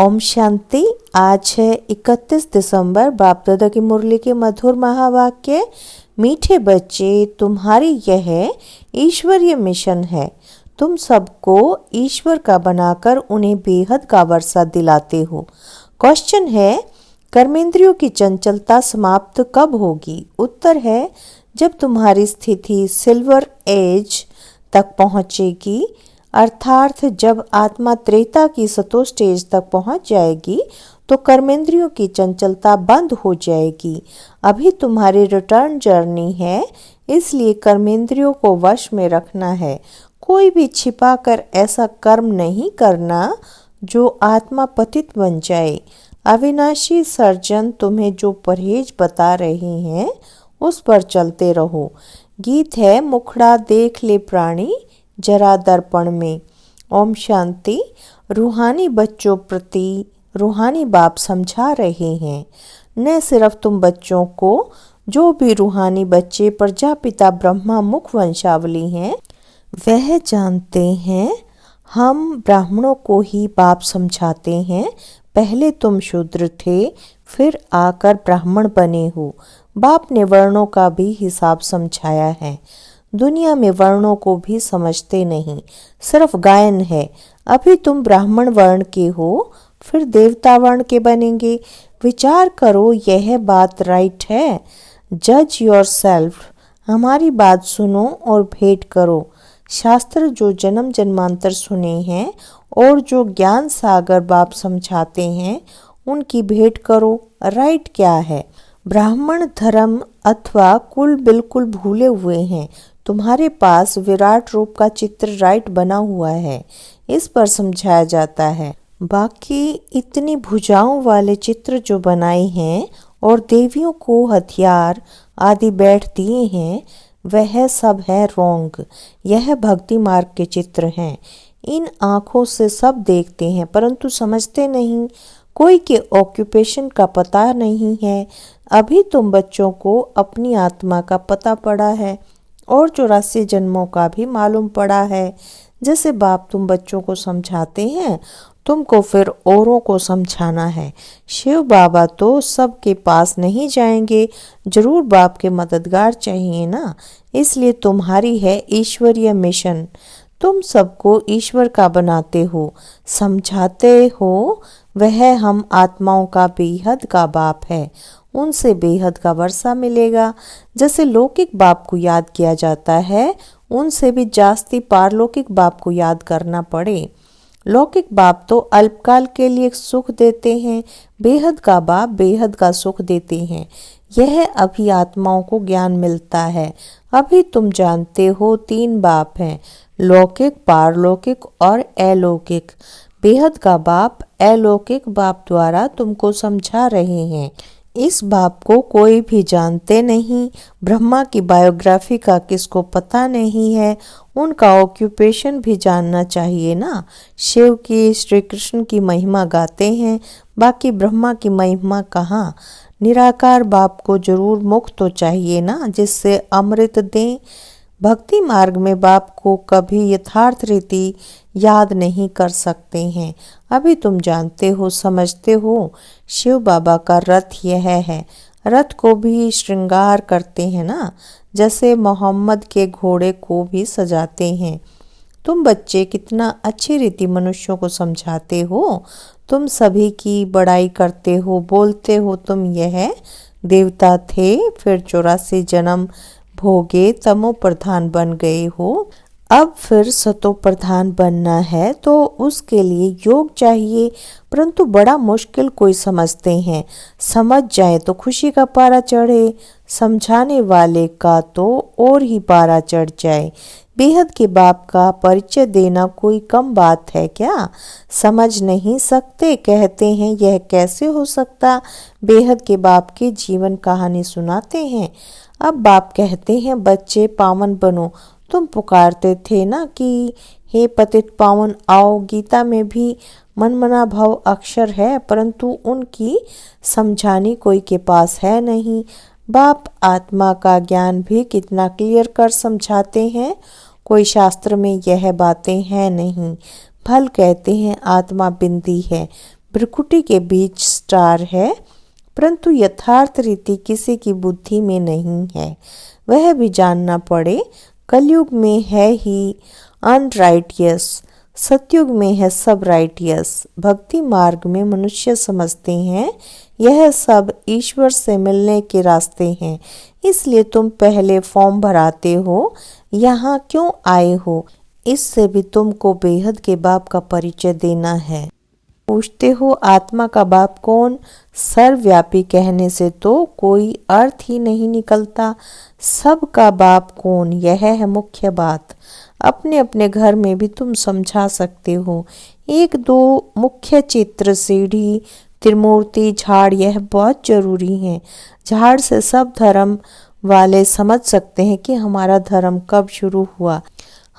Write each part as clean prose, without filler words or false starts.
ओम शांति। आज है 31 दिसंबर। बाप दादा की मुरली के मधुर महावाक्य। मीठे बच्चे, तुम्हारी यह ईश्वरीय मिशन है। तुम सबको ईश्वर का बनाकर उन्हें बेहद का वर्षा दिलाते हो। क्वेश्चन है, कर्मेंद्रियों की चंचलता समाप्त कब होगी? उत्तर है, जब तुम्हारी स्थिति सिल्वर एज तक पहुंचेगी, अर्थात जब आत्मा त्रेता की सतो स्टेज तक पहुंच जाएगी तो कर्मेंद्रियों की चंचलता बंद हो जाएगी। अभी तुम्हारी रिटर्न जर्नी है, इसलिए कर्मेंद्रियों को वश में रखना है। कोई भी छिपा कर ऐसा कर्म नहीं करना जो आत्मा पतित बन जाए। अविनाशी सर्जन तुम्हें जो परहेज बता रहे हैं उस पर चलते रहो। गीत है, मुखड़ा देख ले प्राणी जरा दर्पण में। ओम शांति। रूहानी बच्चों प्रति रूहानी बाप समझा रहे हैं। न सिर्फ तुम बच्चों को, जो भी रूहानी बच्चे प्रजापिता ब्रह्मा मुख वंशावली हैं वह जानते हैं। हम ब्राह्मणों को ही बाप समझाते हैं। पहले तुम शूद्र थे, फिर आकर ब्राह्मण बने हो। बाप ने वर्णों का भी हिसाब समझाया है। दुनिया में वर्णों को भी समझते नहीं, सिर्फ गायन है। अभी तुम ब्राह्मण वर्ण के हो, फिर देवता वर्ण के बनेंगे। विचार करो, यह बात राइट है? जज योरसेल्फ। हमारी बात सुनो और भेंट करो। शास्त्र जो जन्म जन्मांतर सुने हैं और जो ज्ञान सागर बाप समझाते हैं उनकी भेंट करो। राइट क्या है? ब्राह्मण धर्म अथवा कुल बिल्कुल भूले हुए हैं। तुम्हारे पास विराट रूप का चित्र राइट बना हुआ है, इस पर समझाया जाता है। बाकी इतनी भुजाओं वाले चित्र जो बनाए हैं और देवियों को हथियार आदि बैठ दिए हैं, वह सब है रोंग। यह भक्ति मार्ग के चित्र हैं। इन आँखों से सब देखते हैं परंतु समझते नहीं। कोई के ऑक्यूपेशन का पता नहीं है। अभी तुम बच्चों को अपनी आत्मा का पता पड़ा है और 84 जन्मों का भी मालूम पड़ा है। जैसे बाप तुम बच्चों को समझाते हैं, तुमको फिर औरों को समझाना है। शिव बाबा तो सबके पास नहीं जाएंगे, जरूर बाप के मददगार चाहिए ना। इसलिए तुम्हारी है ईश्वरीय मिशन। तुम सबको ईश्वर का बनाते हो, समझाते हो। वह हम आत्माओं का बेहद का बाप है, उनसे बेहद का वर्षा मिलेगा। जैसे लौकिक बाप को याद किया जाता है, उनसे भी जास्ती पारलौकिक बाप को याद करना पड़े। लौकिक बाप तो अल्पकाल के लिए सुख देते हैं, बेहद का बाप बेहद का सुख देते हैं। यह अभी आत्माओं को ज्ञान मिलता है। अभी तुम जानते हो 3 बाप हैं, लौकिक, पारलौकिक और अलौकिक। बेहद का बाप अलौकिक बाप द्वारा तुमको समझा रहे हैं। इस बाप को कोई भी जानते नहीं। ब्रह्मा की बायोग्राफी का किसको पता नहीं है? उनका ऑक्यूपेशन भी जानना चाहिए ना। शिव की, श्री कृष्ण की महिमा गाते हैं, बाकी ब्रह्मा की महिमा कहाँ? निराकार बाप को जरूर मुख तो चाहिए ना, जिससे अमृत दें। भक्ति मार्ग में बाप को कभी यथार्थ रीति याद नहीं कर सकते हैं। अभी तुम जानते हो, समझते हो। शिव बाबा का रथ यह है। रथ को भी श्रृंगार करते हैं ना, जैसे मोहम्मद के घोड़े को भी सजाते हैं। तुम बच्चे कितना अच्छी रीति मनुष्यों को समझाते हो। तुम सभी की बड़ाई करते हो, बोलते हो तुम यह देवता थे, फिर 84 जन्म भोगे, तमो प्रधान बन गए हो। अब फिर सतो प्रधान बनना है तो उसके लिए योग चाहिए, परंतु बड़ा मुश्किल कोई समझते हैं। समझ जाए तो खुशी का पारा चढ़े, समझाने वाले का तो और ही पारा चढ़ जाए। बेहद के बाप का परिचय देना कोई कम बात है क्या? समझ नहीं सकते, कहते हैं यह कैसे हो सकता। बेहद के बाप की जीवन कहानी सुनाते हैं। अब बाप कहते हैं, बच्चे पावन बनो। तुम पुकारते थे ना कि हे पतित पावन आओ। गीता में भी मनमना भव अक्षर है, परंतु उनकी समझानी कोई के पास है नहीं। बाप आत्मा का ज्ञान भी कितना क्लियर कर समझाते हैं। कोई शास्त्र में यह बातें हैं नहीं। फल कहते हैं आत्मा बिंदी है, भ्रुकुटी के बीच स्टार है, परंतु यथार्थ रीति किसी की बुद्धि में नहीं है। वह भी जानना पड़े। कलयुग में है ही अनराइटियस, सतयुग में है सब राइटियस। भक्ति मार्ग में मनुष्य समझते हैं यह सब ईश्वर से मिलने के रास्ते हैं, इसलिए तुम पहले फॉर्म भराते हो, यहाँ क्यों आए हो। इससे भी तुमको बेहद के बाप का परिचय देना है। पूछते हो आत्मा का बाप कौन? सर्वव्यापी कहने से तो कोई अर्थ ही नहीं निकलता। सबका बाप कौन, यह है मुख्य बात। अपने अपने घर में भी तुम समझा सकते हो। एक दो मुख्य चित्र, सीढ़ी, त्रिमूर्ति, झाड़, यह बहुत जरूरी है। झाड़ से सब धर्म वाले समझ सकते हैं कि हमारा धर्म कब शुरू हुआ।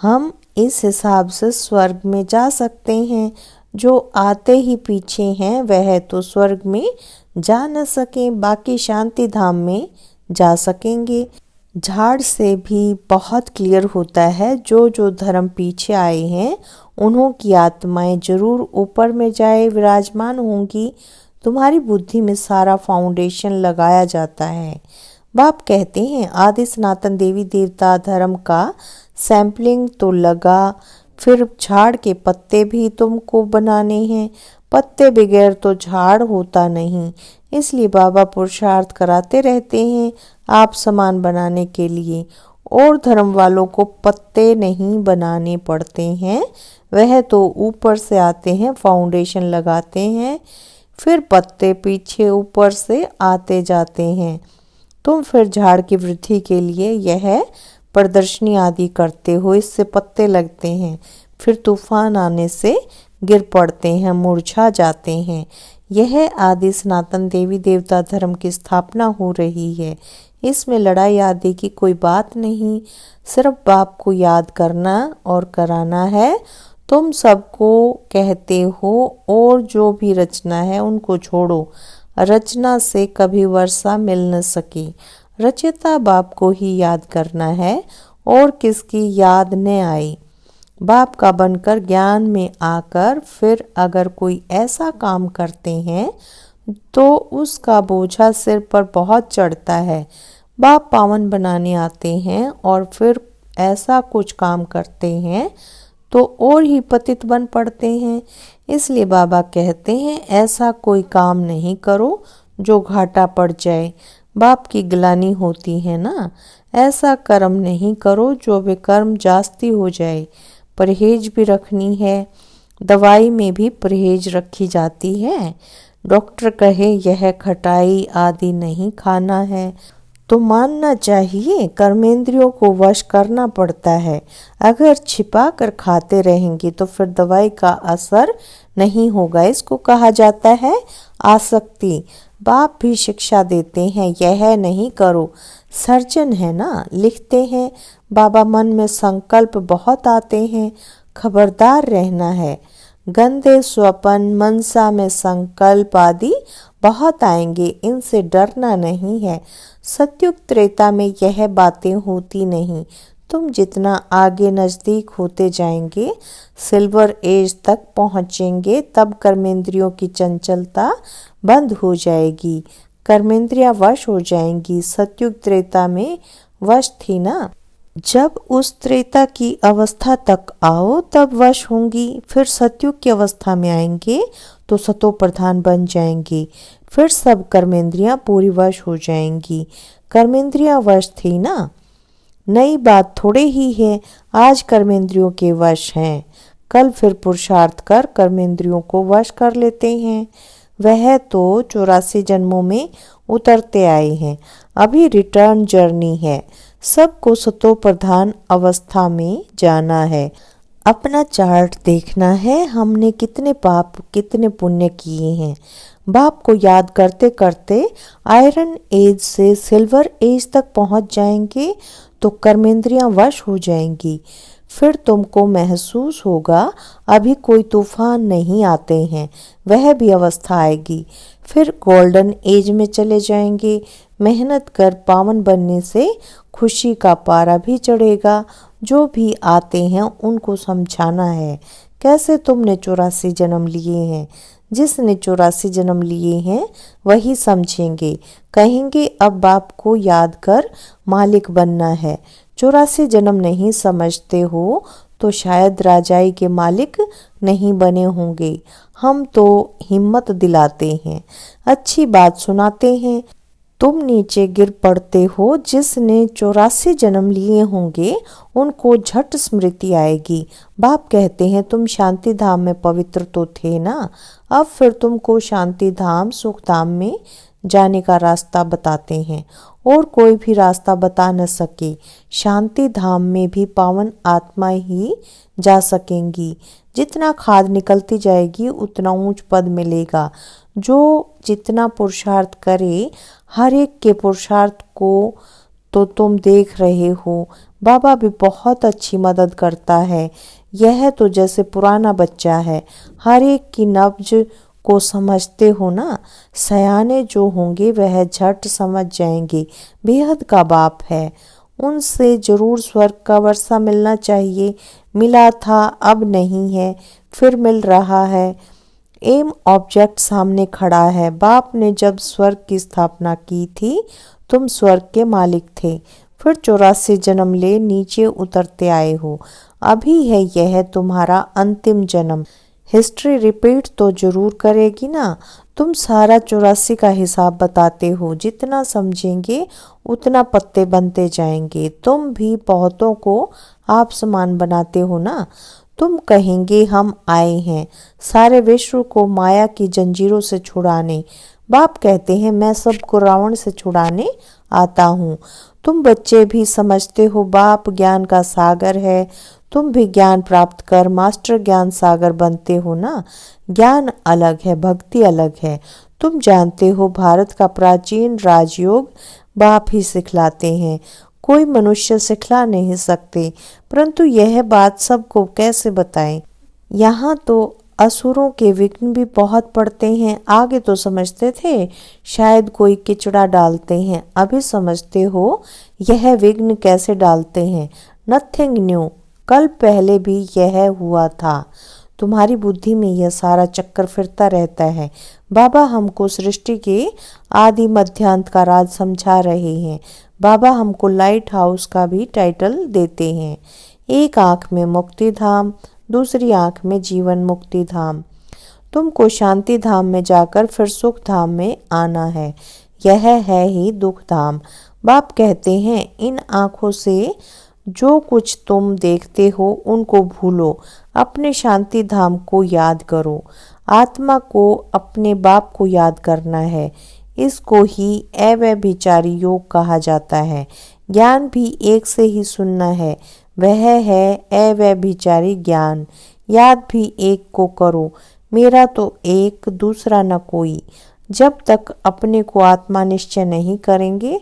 हम इस हिसाब से स्वर्ग में जा सकते हैं। जो आते ही पीछे हैं वह तो स्वर्ग में जा न सके, बाकी शांति धाम में जा सकेंगे। झाड़ से भी बहुत क्लियर होता है जो जो धर्म पीछे आए हैं उन्हों की आत्माएं जरूर ऊपर में जाए विराजमान होंगी। तुम्हारी बुद्धि में सारा फाउंडेशन लगाया जाता है। बाप कहते हैं आदि सनातन देवी देवता धर्म का सैंपलिंग तो लगा, फिर झाड़ के पत्ते भी तुमको बनाने हैं। पत्ते बगैर तो झाड़ होता नहीं, इसलिए बाबा पुरुषार्थ कराते रहते हैं आप समान बनाने के लिए। और धर्म वालों को पत्ते नहीं बनाने पड़ते हैं, वह तो ऊपर से आते हैं, फाउंडेशन लगाते हैं, फिर पत्ते पीछे ऊपर से आते जाते हैं। तुम फिर झाड़ की वृद्धि के लिए यह प्रदर्शनी आदि करते हो, इससे पत्ते लगते हैं, फिर तूफान आने से गिर पड़ते हैं, मुरझा जाते हैं। यह आदि सनातन देवी देवता धर्म की स्थापना हो रही है। इसमें लड़ाई आदि की कोई बात नहीं, सिर्फ बाप को याद करना और कराना है। तुम सबको कहते हो और जो भी रचना है उनको छोड़ो। रचना से कभी वर्षा मिल न सकी। रचयिता बाप को ही याद करना है और किसकी याद न आई। बाप का बनकर ज्ञान में आकर फिर अगर कोई ऐसा काम करते हैं तो उसका बोझा सिर पर बहुत चढ़ता है। बाप पावन बनाने आते हैं और फिर ऐसा कुछ काम करते हैं तो और ही पतित बन पड़ते हैं। इसलिए बाबा कहते हैं ऐसा कोई काम नहीं करो जो घाटा पड़ जाए। बाप की ग्लानि होती है ना, ऐसा कर्म नहीं करो जो विकर्म जास्ती हो जाए। परहेज भी रखनी है, दवाई में भी परहेज रखी जाती है। डॉक्टर कहे यह खटाई आदि नहीं खाना है तो मानना चाहिए, कर्मेंद्रियों को वश करना पड़ता है। अगर छिपा कर खाते रहेंगे तो फिर दवाई का असर नहीं होगा। इसको कहा जाता है आसक्ति। बाप भी शिक्षा देते हैं यह नहीं करो। सर्जन है ना, लिखते हैं बाबा मन में संकल्प बहुत आते हैं, खबरदार रहना है। गंदे स्वपन मनसा में संकल्प आदि बहुत आएंगे, इनसे डरना नहीं है। सतयुग त्रेता में यह बातें होती नहीं। तुम जितना आगे नजदीक होते जाएंगे, सिल्वर एज तक पहुंचेंगे, तब कर्मेंद्रियों की चंचलता बंद हो जाएगी, कर्मेंद्रियां वश हो जाएंगी। सतयुग त्रेता में वश थी ना, जब उस त्रेता की अवस्था तक आओ तब वश होंगी। फिर सतयुग की अवस्था में आएंगे तो सतो प्रधान बन जाएंगी, फिर सब कर्मेंद्रियां पूरी वश हो जाएंगी। कर्मेंद्रियां वश थी ना, नई बात थोड़े ही है। आज कर्मेंद्रियों के वश हैं, कल फिर पुरुषार्थ कर कर्मेंद्रियों को वश कर लेते हैं। वह तो 84 जन्मों में उतरते आए हैं, अभी रिटर्न जर्नी है। सबको सतो प्रधान अवस्था में जाना है। अपना चार्ट देखना है, हमने कितने पाप कितने पुण्य किए हैं। बाप को याद करते करते आयरन एज से सिल्वर एज तक पहुंच जाएंगे तो कर्मेंद्रियां वश हो जाएंगी। फिर तुमको महसूस होगा अभी कोई तूफान नहीं आते हैं, वह भी अवस्था आएगी। फिर गोल्डन एज में चले जाएंगे। मेहनत कर पावन बनने से खुशी का पारा भी चढ़ेगा। जो भी आते हैं उनको समझाना है कैसे तुमने 84 जन्म लिए हैं। जिसने 84 जन्म लिए हैं वही समझेंगे, कहेंगे अब बाप को याद कर मालिक बनना है। 84 जन्म नहीं समझते हो तो शायद राजाई के मालिक नहीं बने होंगे। हम तो हिम्मत दिलाते हैं, अच्छी बात सुनाते हैं, तुम नीचे गिर पड़ते हो। जिसने 84 जन्म लिए होंगे उनको झट स्मृति आएगी। बाप कहते हैं तुम शांति धाम में पवित्र तो थे ना, अब फिर तुमको शांति धाम सुख धाम में जाने का रास्ता बताते हैं, और कोई भी रास्ता बता न सके। शांति धाम में भी पावन आत्मा ही जा सकेंगी। जितना खाद निकलती जाएगी उतना ऊंच पद मिलेगा। जो जितना पुरुषार्थ करे, हर एक के पुरुषार्थ को तो तुम देख रहे हो। बाबा भी बहुत अच्छी मदद करता है। यह तो जैसे पुराना बच्चा है, हर एक की नब्ज को समझते हो ना। सयाने जो होंगे वह झट समझ जाएंगे। बेहद का बाप है, उनसे जरूर स्वर्ग का वर्षा मिलना चाहिए। मिला था, अब नहीं है, फिर मिल रहा है। एम ऑब्जेक्ट सामने खड़ा है। बाप ने जब स्वर्ग की स्थापना की थी तुम स्वर्ग के मालिक थे, फिर 84 जन्म ले नीचे उतरते आए हो। अभी है यह तुम्हारा अंतिम जन्म। हिस्ट्री रिपीट तो जरूर करेगी ना। तुम सारा 84 का हिसाब बताते हो, जितना समझेंगे उतना पत्ते बनते जाएंगे। तुम भी बहुतों को आप समान बनाते हो ना। तुम कहेंगे हम आए हैं सारे विश्व को माया की जंजीरों से छुड़ाने। बाप कहते हैं मैं सबको रावण से छुड़ाने आता हूँ। तुम बच्चे भी समझते हो बाप ज्ञान का सागर है। तुम भी ज्ञान प्राप्त कर मास्टर ज्ञान सागर बनते हो ना। ज्ञान अलग है, भक्ति अलग है। तुम जानते हो भारत का प्राचीन राजयोग बाप ही सिखलाते हैं, कोई मनुष्य सिखला नहीं सकते। परंतु यह बात सबको कैसे बताएं। यहाँ तो असुरों के विघ्न भी बहुत पड़ते हैं। आगे तो समझते थे शायद कोई किचड़ा डालते हैं, अभी समझते हो यह विघ्न कैसे डालते हैं। नथिंग न्यू, कल पहले भी यह हुआ था। तुम्हारी बुद्धि में यह सारा चक्कर फिरता रहता है। बाबा हमको सृष्टि के आदि मध्यांत का राज समझा रहे हैं। बाबा हमको लाइट हाउस का भी टाइटल देते हैं। एक आंख में मुक्ति धाम, दूसरी आंख में जीवन मुक्ति धाम। तुमको शांति धाम में जाकर फिर सुख धाम में आना है। यह है ही दुख धाम। बाप कहते हैं इन आंखों से जो कुछ तुम देखते हो उनको भूलो, अपने शांति धाम को याद करो। आत्मा को अपने बाप को याद करना है। इसको ही अव्यभिचारी योग कहा जाता है। ज्ञान भी एक से ही सुनना है, वह है अव्यभिचारी ज्ञान। याद भी एक को करो, मेरा तो एक दूसरा न कोई। जब तक अपने को आत्मा निश्चय नहीं करेंगे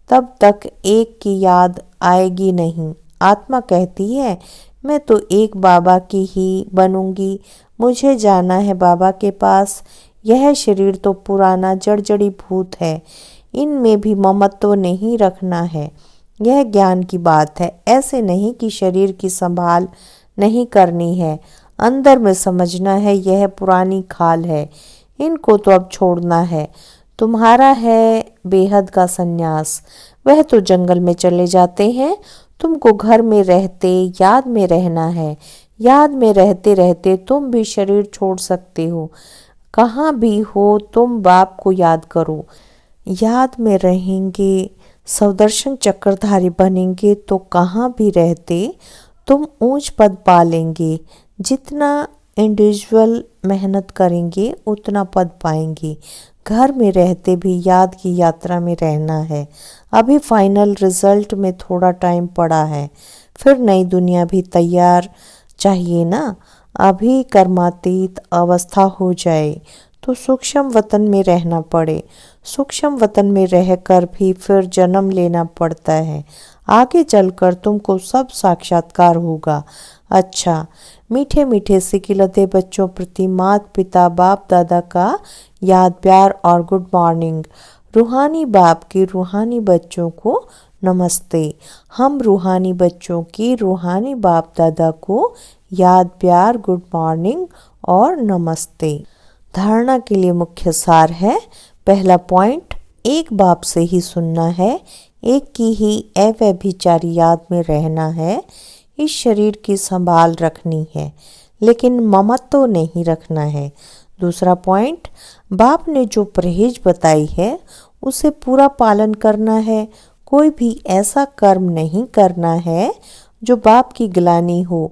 तब तक एक की याद आएगी नहीं। आत्मा कहती है मैं तो एक बाबा की ही बनूंगी, मुझे जाना है बाबा के पास। यह शरीर तो पुराना जड़ी भूत है, इनमें भी ममत्व नहीं रखना है। यह ज्ञान की बात है, ऐसे नहीं कि शरीर की संभाल नहीं करनी है। अंदर में समझना है यह पुरानी खाल है, इनको तो अब छोड़ना है। तुम्हारा है बेहद का सन्यास, वह तो जंगल में चले जाते हैं। तुमको घर में रहते याद में रहना है। याद में रहते रहते तुम भी शरीर छोड़ सकते हो। कहाँ भी हो तुम बाप को याद करो। याद में रहेंगे, सौदर्शन चक्रधारी बनेंगे तो कहाँ भी रहते तुम ऊंच पद पा लेंगे। जितना इंडिविजुअल मेहनत करेंगे उतना पद पाएंगे। घर में रहते भी याद की यात्रा में रहना है। अभी फाइनल रिजल्ट में थोड़ा टाइम पड़ा है, फिर नई दुनिया भी तैयार चाहिए ना। अभी कर्मातीत अवस्था हो जाए तो सूक्ष्म वतन में रहना पड़े। सूक्ष्म वतन में रहकर भी फिर जन्म लेना पड़ता है। आगे चलकर तुमको सब साक्षात्कार होगा। अच्छा, मीठे मीठे सिकिलते बच्चों प्रति माता पिता बाप दादा का याद प्यार और गुड मॉर्निंग। रूहानी बाप के रूहानी बच्चों को नमस्ते। हम रूहानी बच्चों की रूहानी बाप दादा को याद प्यार गुड मॉर्निंग और नमस्ते। धारणा के लिए मुख्य सार है। पहला पॉइंट, एक बाप से ही सुनना है, एक की ही अव्यभिचारी याद में रहना है, इस शरीर की संभाल रखनी है लेकिन ममत्व नहीं रखना है। दूसरा पॉइंट, बाप ने जो परहेज बताई है उसे पूरा पालन करना है, कोई भी ऐसा कर्म नहीं करना है जो बाप की ग्लानि हो,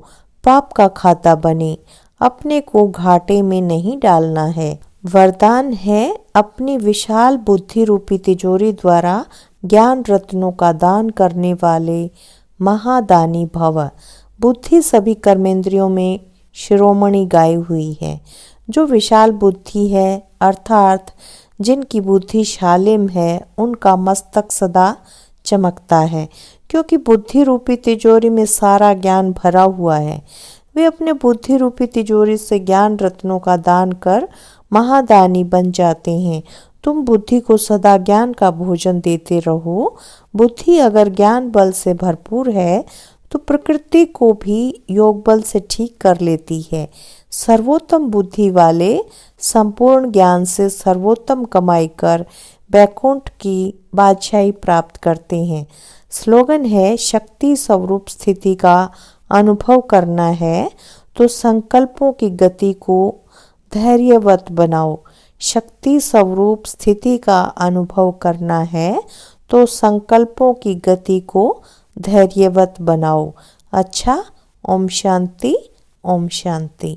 पाप का खाता बने, अपने को घाटे में नहीं डालना है। वरदान है, अपनी विशाल बुद्धि रूपी तिजोरी द्वारा ज्ञान रत्नों का दान करने वाले महादानी भव। बुद्धि सभी कर्मेंद्रियों में शिरोमणि गाई हुई है। जो विशाल बुद्धि है अर्थात जिनकी बुद्धि शालिम है, उनका मस्तक सदा चमकता है, क्योंकि बुद्धि रूपी तिजोरी में सारा ज्ञान भरा हुआ है। वे अपने बुद्धि रूपी तिजोरी से ज्ञान रत्नों का दान कर महादानी बन जाते हैं। तुम बुद्धि को सदा ज्ञान का भोजन देते रहो। बुद्धि अगर ज्ञान बल से भरपूर है तो प्रकृति को भी योग बल से ठीक कर लेती है। सर्वोत्तम बुद्धि वाले संपूर्ण ज्ञान से सर्वोत्तम कमाई कर बैकुंठ की बादशाही प्राप्त करते हैं। स्लोगन है, शक्ति स्वरूप स्थिति का अनुभव करना है तो संकल्पों की गति को धैर्यवत बनाओ। शक्ति स्वरूप स्थिति का अनुभव करना है तो संकल्पों की गति को धैर्यवत बनाओ। अच्छा, ओम शांति, ओम शांति।